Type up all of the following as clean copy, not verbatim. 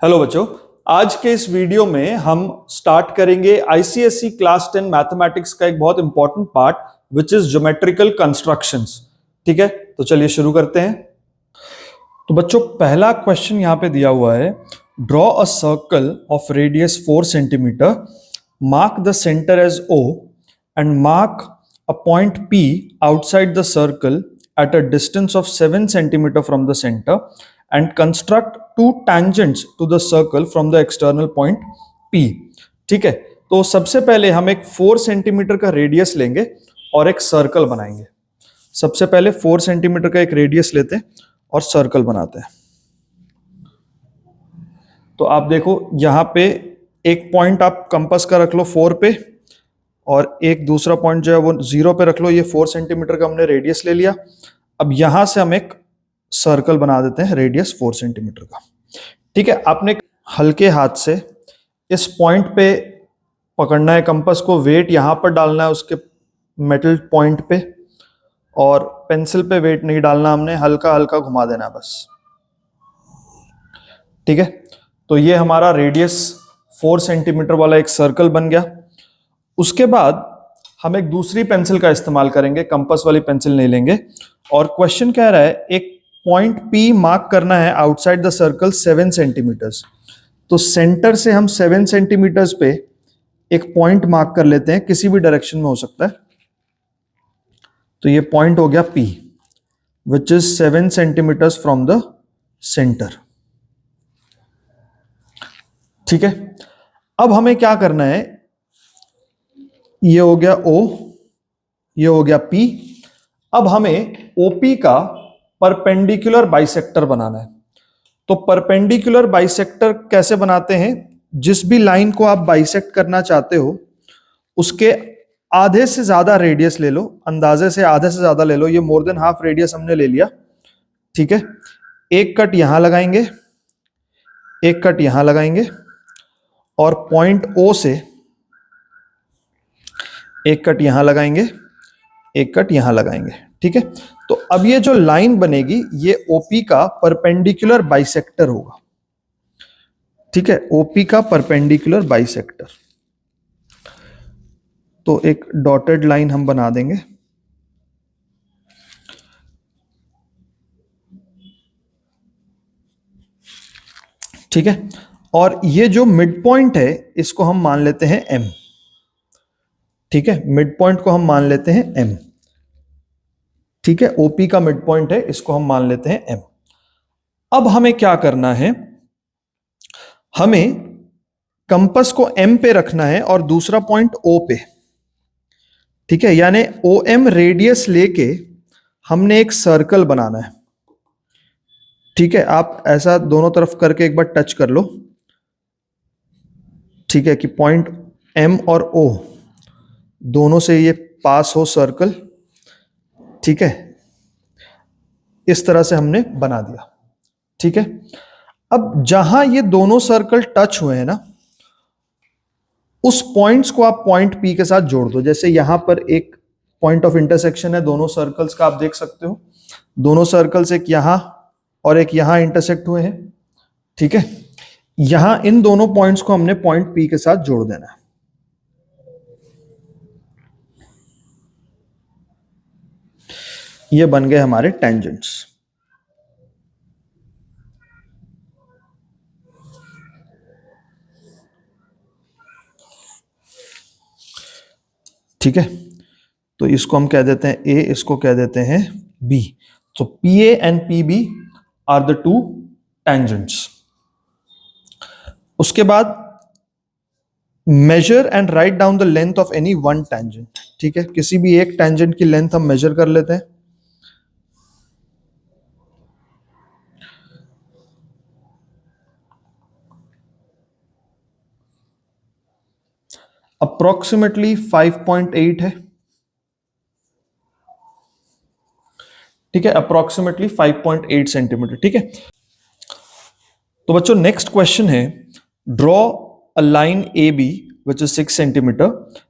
Hello बच्चों, आज के इस वीडियो में हम स्टार्ट करेंगे आईसीएसई क्लास 10 मैथमेटिक्स का एक बहुत important part which is geometrical constructions. ठीक है, तो चलिए शुरू करते हैं। तो बच्चों, पहला क्वेश्चन यहां पे दिया हुआ है, draw a circle of radius 4 centimetre, mark the centre as O and mark a point P outside the circle at a distance of 7 centimeter from the center and construct two tangents to the circle from the external point P। ठीक है, तो सबसे पहले हम एक 4 centimetre का radius लेंगे और एक सर्कल बनाएंगे। सबसे पहले 4 सेंटीमीटर का एक रेडियस लेते हैं और सर्कल बनाते हैं। तो आप देखो यहां पे एक पॉइंट आप कंपास का रख लो 4 पे और एक दूसरा पॉइंट जो है वो 0 पे रख लो। ये 4 सेंटीमीटर का हमने रेडियस ले लिया। अब यहां से हम एक सर्कल बना देते हैं रेडियस 4 सेंटीमीटर का। ठीक है, आपने हल्के हाथ से इस पॉइंट पे पकड़ना है कंपास को, वेट यहां पर डालना है उसके मेटल पॉइंट पे, और पेंसिल पे वेट नहीं डालना, हमने हल्का हल्का घुमा देना है बस। ठीक है, तो ये हमारा रेडियस 4 सेंटीमीटर वाला एक सर्कल बन गया। उसके बाद हम एक दूसरी पेंसिल का इस्तेमाल करेंगे, कंपास वाली पेंसिल नहीं लेंगे। और क्वेश्चन कह रहा है एक पॉइंट P मार्क करना है आउटसाइड द सर्कल 7 सेंटीमीटर्स। तो सेंटर से हम 7 सेंटीमीटर्स पे एक पॉइंट मार्क कर लेते हैं, किसी भी डायरेक्शन में हो सकता है। तो ये पॉइंट हो गया P which is 7 centimetres from the centre. ठीक है, अब हमें क्या करना है, ये हो गया O, ये हो गया P। अब हमें OP का परपेंडिकुलर बाइसेक्टर बनाना है। तो परपेंडिकुलर बाइसेक्टर कैसे बनाते हैं, जिस भी लाइन को आप बाइसेक्ट करना चाहते हो उसके आधे से ज्यादा रेडियस ले लो, अंदाजे से आधे से ज्यादा ले लो। ये मोर देन हाफ रेडियस हमने ले लिया। ठीक है, एक कट यहां लगाएंगे, एक कट यहां लगाएंगे और पॉइंट O से एक कट यहां लगाएंगे, एक कट यहां लगाएंगे। ठीक है, तो अब ये जो लाइन बनेगी ये OP का परपेंडिकुलर बाइसेक्टर होगा। ठीक है, OP का परपेंडिकुलर बाइसेक्टर। तो एक डॉटेड लाइन हम बना देंगे। ठीक है, और ये जो मिड पॉइंट है इसको हम मान लेते हैं M। ठीक है, मिड पॉइंट को हम मान लेते हैं M। ठीक है, OP का मिड पॉइंट है, इसको हम मान लेते हैं M। अब हमें क्या करना है, हमें कंपास को M पे रखना है और दूसरा पॉइंट O पे। ठीक है, यानी OM रेडियस लेके हमने एक सर्कल बनाना है। ठीक है, आप ऐसा दोनों तरफ करके एक बार टच कर लो। ठीक है, कि पॉइंट M और O दोनों से ये पास हो सर्कल। ठीक है, इस तरह से हमने बना दिया। ठीक है, अब जहां ये दोनों सर्कल टच हुए हैं ना, उस पॉइंट्स को आप पॉइंट P के साथ जोड़ दो। जैसे यहां पर एक पॉइंट ऑफ इंटरसेक्शन है दोनों सर्कल्स का, आप देख सकते हो दोनों सर्कल्स एक यहां और एक यहां इंटरसेक्ट हुए हैं। ठीक है, यहां इन दोनों पॉइंट्स को हमने पॉइंट P के साथ जोड़ देना है। ये बन गए हमारे टेंजेंट्स। ठीक है, तो इसको हम कह देते हैं A, इसको कह देते हैं B। तो PA and PB are the two tangents. उसके बाद measure and write down the length of any one tangent. ठीक है, किसी भी एक टेंजेंट की लेंथ हम मेजर कर लेते हैं। अप्रोक्सीमेटली 5.8 है। ठीक है, अप्रोक्सीमेटली 5.8 सेंटीमीटर। ठीक है, तो बच्चों नेक्स्ट क्वेश्चन है, draw a line AB which is 6 centimeter,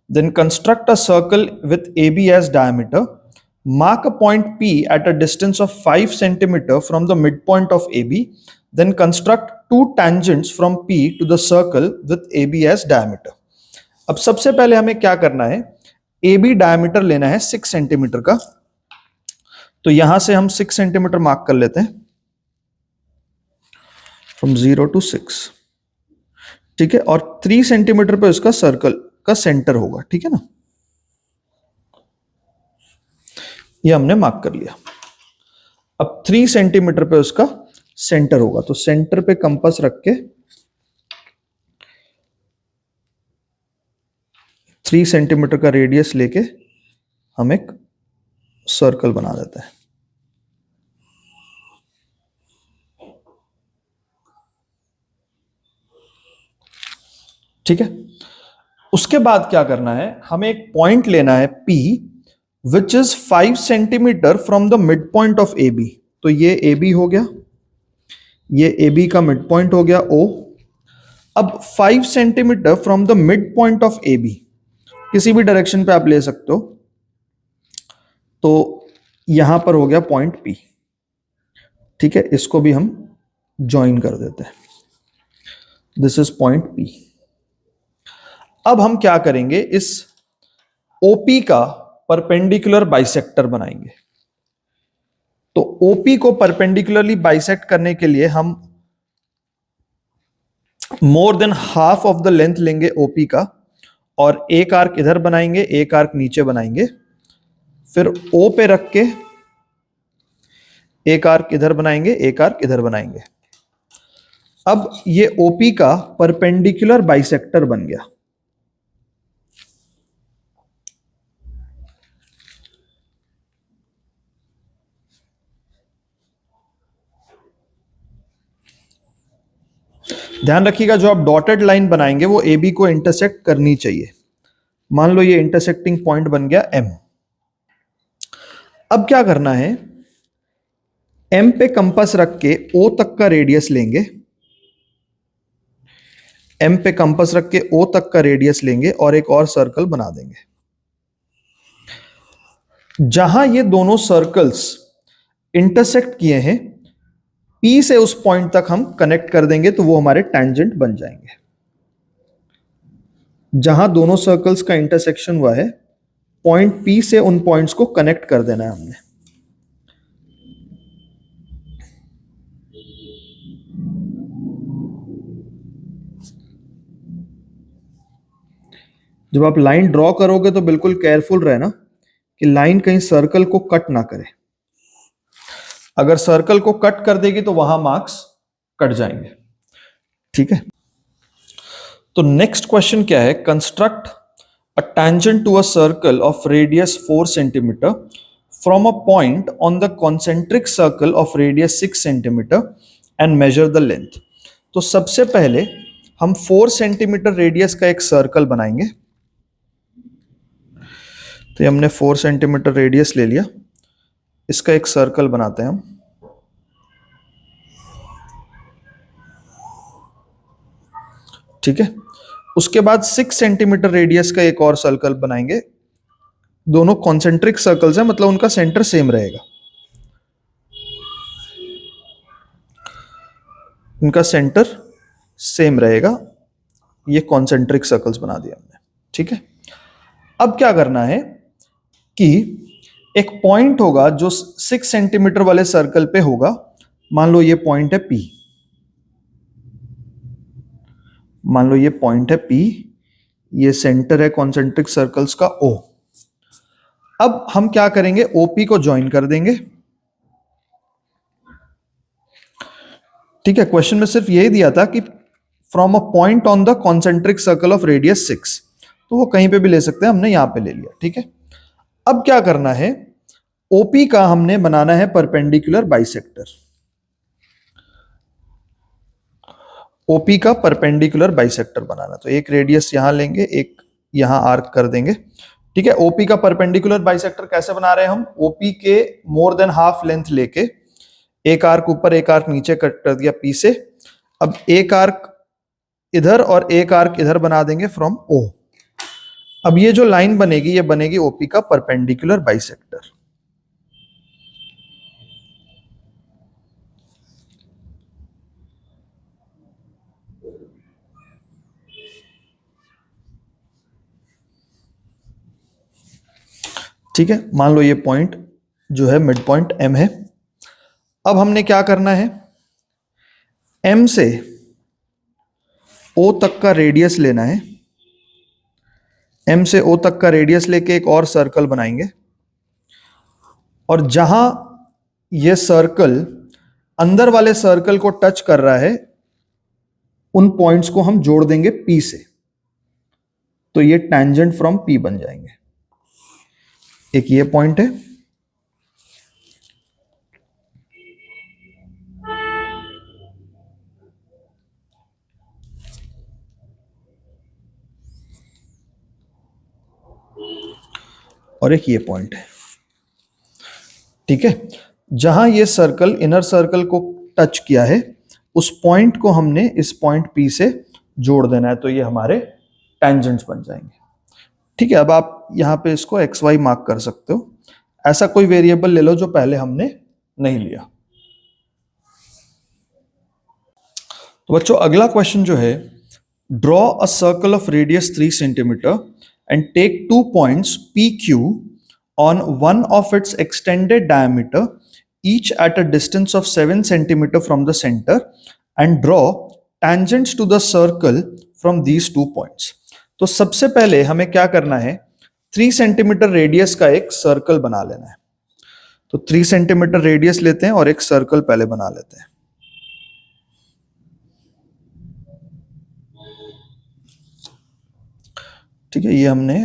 then construct a circle with AB as diameter, mark a point P at a distance of 5 centimeter from the midpoint of AB, then construct two tangents from P to the circle with AB as diameter. अब सबसे पहले हमें क्या करना है, AB diameter लेना है 6 centimetre का। तो यहां से हम 6 सेंटीमीटर मार्क कर लेते हैं, फ्रॉम 0 to 6, ठीक है। और 3 सेंटीमीटर पे उसका सर्कल का सेंटर होगा, ठीक है ना। ये हमने मार्क कर लिया। अब 3 सेंटीमीटर पे उसका सेंटर होगा, तो सेंटर पे कंपास रख के 3 सेंटीमीटर का रेडियस लेके हम एक सर्कल बना देते हैं। ठीक है। उसके बाद क्या करना है, हमें एक पॉइंट लेना है P which is 5 centimetre from the mid point of AB। तो ये AB हो गया, ये AB का मिड पॉइंट हो गया O। अब 5 centimetre from the mid point of AB, किसी भी डायरेक्शन पे आप ले सकते हो। तो यहां पर हो गया पॉइंट P, ठीक है। इसको भी हम ज्वाइन कर देते हैं, दिस इज पॉइंट P। अब हम क्या करेंगे, इस OP का परपेंडिकुलर बाइसेक्टर बनाएंगे। तो OP को परपेंडिकुलरली बाइसेक्ट करने के लिए हम more than half of the length लेंगे OP का, और एक आर्क इधर बनाएंगे, एक आर्क नीचे बनाएंगे, फिर O पे रख के एक आर्क इधर बनाएंगे, एक आर्क इधर बनाएंगे। अब ये OP का परपेंडिकुलर बाइसेक्टर बन गया। ध्यान रखिएगा, जो आप डॉटेड लाइन बनाएंगे वो AB को इंटरसेक्ट करनी चाहिए। मान लो ये इंटरसेक्टिंग पॉइंट बन गया M। अब क्या करना है, M पे कंपास रख के O तक का रेडियस लेंगे, M पे कंपास रख के O तक का रेडियस लेंगे और एक और सर्कल बना देंगे। जहां ये दोनों सर्कल्स इंटरसेक्ट किए हैं, P से उस पॉइंट तक हम कनेक्ट कर देंगे, तो वो हमारे टैंजेंट बन जाएंगे। जहां दोनों सर्कल्स का इंटरसेक्शन हुआ है, पॉइंट P से उन पॉइंट्स को कनेक्ट कर देना है हमने। जब आप लाइन ड्रॉ करोगे तो बिल्कुल केयरफुल रहना कि लाइन कहीं सर्कल को कट ना करे। अगर सर्कल को कट कर देगी तो वहां मार्क्स कट जाएंगे, ठीक है। तो नेक्स्ट क्वेश्चन क्या है, construct a tangent to a circle of radius 4 centimetre from a point on the concentric circle of radius 6 centimetre and measure the length. तो सबसे पहले हम 4 सेंटीमीटर रेडियस का एक सर्कल बनाएंगे। तो हमने 4 सेंटीमीटर रेडियस ले लिया, इसका एक सर्कल बनाते हैं हम। ठीक है। उसके बाद 6 सेंटीमीटर रेडियस का एक और सर्कल बनाएंगे। दोनों कॉन्सेंट्रिक सर्कल्स हैं, मतलब उनका सेंटर सेम रहेगा, उनका सेंटर सेम रहेगा। ये कॉन्सेंट्रिक सर्कल्स बना दिया हमने, ठीक है। अब क्या करना है कि एक पॉइंट होगा जो 6 सेंटीमीटर वाले सर्कल पे होगा। मान लो ये पॉइंट है P, मान लो ये पॉइंट है P, ये सेंटर है कॉन्सेंट्रिक सर्कल्स का O। अब हम क्या करेंगे, OP को ज्वाइन कर देंगे, ठीक है। क्वेश्चन में सिर्फ यही दिया था कि from a point on the concentric circle of radius 6, तो वो कहीं पे भी ले सकते हैं, हमने यहां पे ले लिया, ठीक है। अब क्या करना है, OP का हमने बनाना है परपेंडिकुलर बाइसेक्टर। OP का परपेंडिकुलर बाइसेक्टर बनाना, तो एक रेडियस यहां लेंगे, एक यहां आर्क कर देंगे, ठीक है। OP का परपेंडिकुलर बाइसेक्टर कैसे बना रहे हैं हम, OP के मोर देन हाफ लेंथ लेके एक आर्क ऊपर एक आर्क नीचे कट कर दिया P से। अब एक आर्क इधर और एक आर्क इधर बना देंगे फ्रॉम O। अब ये जो लाइन बनेगी, ये बनेगी OP का परपेंडिकुलर बाइसेक्टर। ठीक है, मान लो ये पॉइंट जो है मिड पॉइंट M है। अब हमने क्या करना है, M से O तक का रेडियस लेना है। M से O तक का रेडियस लेके एक और सर्कल बनाएंगे, और जहां ये सर्कल अंदर वाले सर्कल को टच कर रहा है उन पॉइंट्स को हम जोड़ देंगे P से, तो ये टेंजेंट फ्रॉम P बन जाएंगे। एक ये पॉइंट है, और एक ये पॉइंट है। ठीक है, जहां ये सर्कल इनर सर्कल को टच किया है उस पॉइंट को हमने इस पॉइंट P से जोड़ देना है, तो ये हमारे टेंजेंट्स बन जाएंगे। ठीक है, अब आप यहां पे इसको XY मार्क कर सकते हो। ऐसा कोई वेरिएबल ले लो जो पहले हमने नहीं लिया। तो बच्चों अगला क्वेश्चन जो है, draw a circle of radius 3 centimetre and take 2 points PQ on one of its extended diameter, each at a distance of 7 centimeter from the center, and draw tangents to the circle from these 2 points. तो सबसे पहले हमें क्या करना है, 3 centimetre radius का एक circle बना लेना है। तो 3 सेंटीमीटर रेडियस लेते हैं और एक सर्कल पहले बना लेते हैं। ठीक है, ये हमने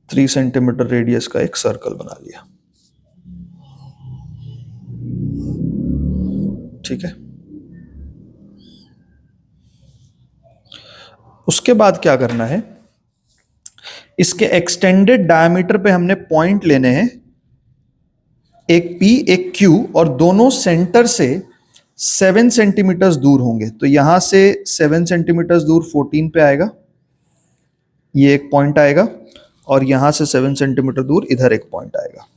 3 सेंटीमीटर रेडियस का एक सर्कल बना लिया। ठीक है, उसके बाद क्या करना है, इसके एक्सटेंडेड डायमीटर पे हमने पॉइंट लेने हैं, एक P एक Q, और दोनों सेंटर से 7 सेंटीमीटर दूर होंगे। तो यहां से 7 सेंटीमीटर दूर 14 पे आएगा, ये एक पॉइंट आएगा, और यहां से 7 सेंटीमीटर दूर इधर एक पॉइंट आएगा।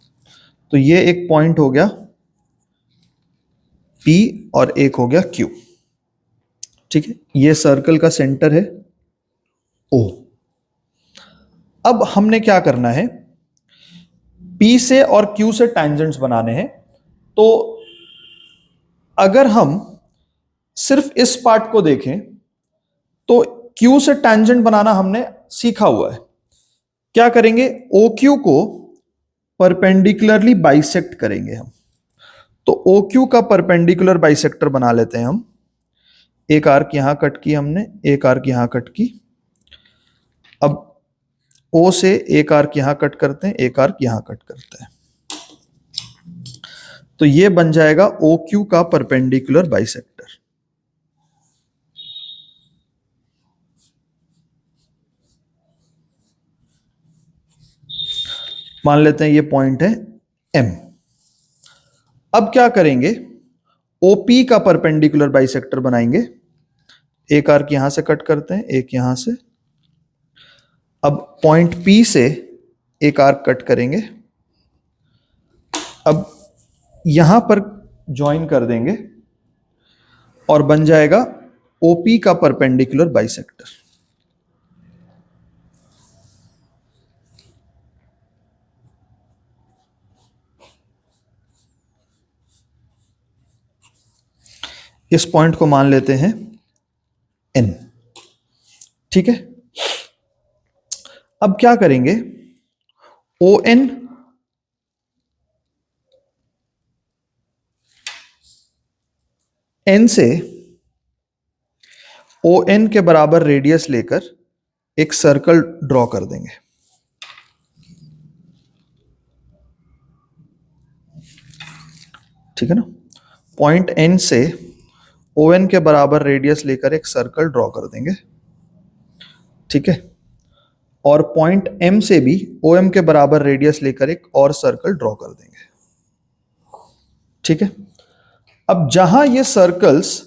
तो ये एक पॉइंट हो गया P और एक हो गया Q। ठीक है, ये सर्कल का सेंटर है O। अब हमने क्या करना है, P से और Q से टेंजेंट्स बनाने हैं। तो अगर हम सिर्फ इस पार्ट को देखें तो Q से टेंजेंट बनाना हमने सीखा हुआ है। क्या करेंगे, OQ को परपेंडिकुलरली बाइसेक्ट करेंगे हम। तो OQ का परपेंडिकुलर बाइसेक्टर बना लेते हैं हम। एक आर्क यहां कट की हमने, एक आर्क यहां कट की। अब O से एक आर्क यहां कट करते हैं, एक आर्क यहां कट करते हैं। तो ये बन जाएगा OQ का परपेंडिकुलर बाइसेक्टर। मान लेते हैं ये पॉइंट है M। अब क्या करेंगे, OP का परपेंडिकुलर बाइसेक्टर बनाएंगे। एक आर्क यहां से कट करते हैं, एक यहां से। अब पॉइंट P से एक आर्क कट करेंगे, अब यहां पर ज्वाइन कर देंगे और बन जाएगा OP का परपेंडिकुलर बाइसेक्टर। इस पॉइंट को मान लेते हैं N। ठीक है, अब क्या करेंगे, ON N से ON के बराबर रेडियस लेकर एक सर्कल ड्रॉ कर देंगे। ठीक है ना, पॉइंट N से ON के बराबर रेडियस लेकर एक सर्कल ड्रॉ कर देंगे। ठीक है, और पॉइंट M से भी OM के बराबर रेडियस लेकर एक और सर्कल ड्रॉ कर देंगे। ठीक है, अब जहां ये सर्कल्स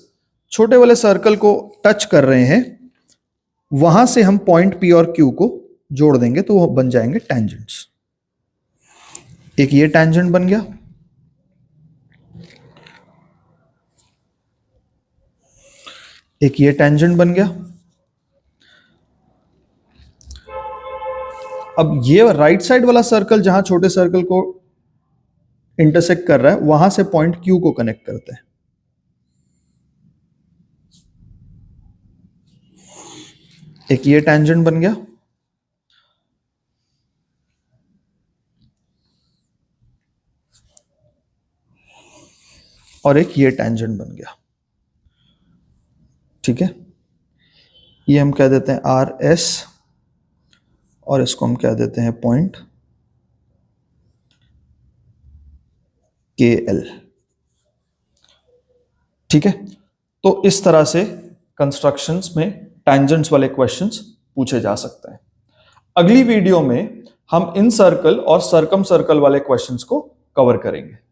छोटे वाले सर्कल को टच कर रहे हैं वहां से हम पॉइंट P और Q को जोड़ देंगे, तो वो बन जाएंगे टेंजेंट्स। एक ये टेंजेंट बन गया, एक ये टेंजेंट बन गया, अब ये राइट साइड वाला सर्कल जहां छोटे सर्कल को इंटरसेक्ट कर रहा है वहां से पॉइंट Q को कनेक्ट करते हैं। एक ये टेंजेंट बन गया, और एक ये टेंजेंट बन गया। ठीक है, ये हम कह देते हैं RS और इसको हम कह देते हैं पॉइंट KL। ठीक है, तो इस तरह से कंस्ट्रक्शंस में टेंजेंट्स वाले क्वेश्चंस पूछे जा सकते हैं। अगली वीडियो में हम इन सर्कल और सर्कम सर्कल वाले क्वेश्चंस को कवर करेंगे।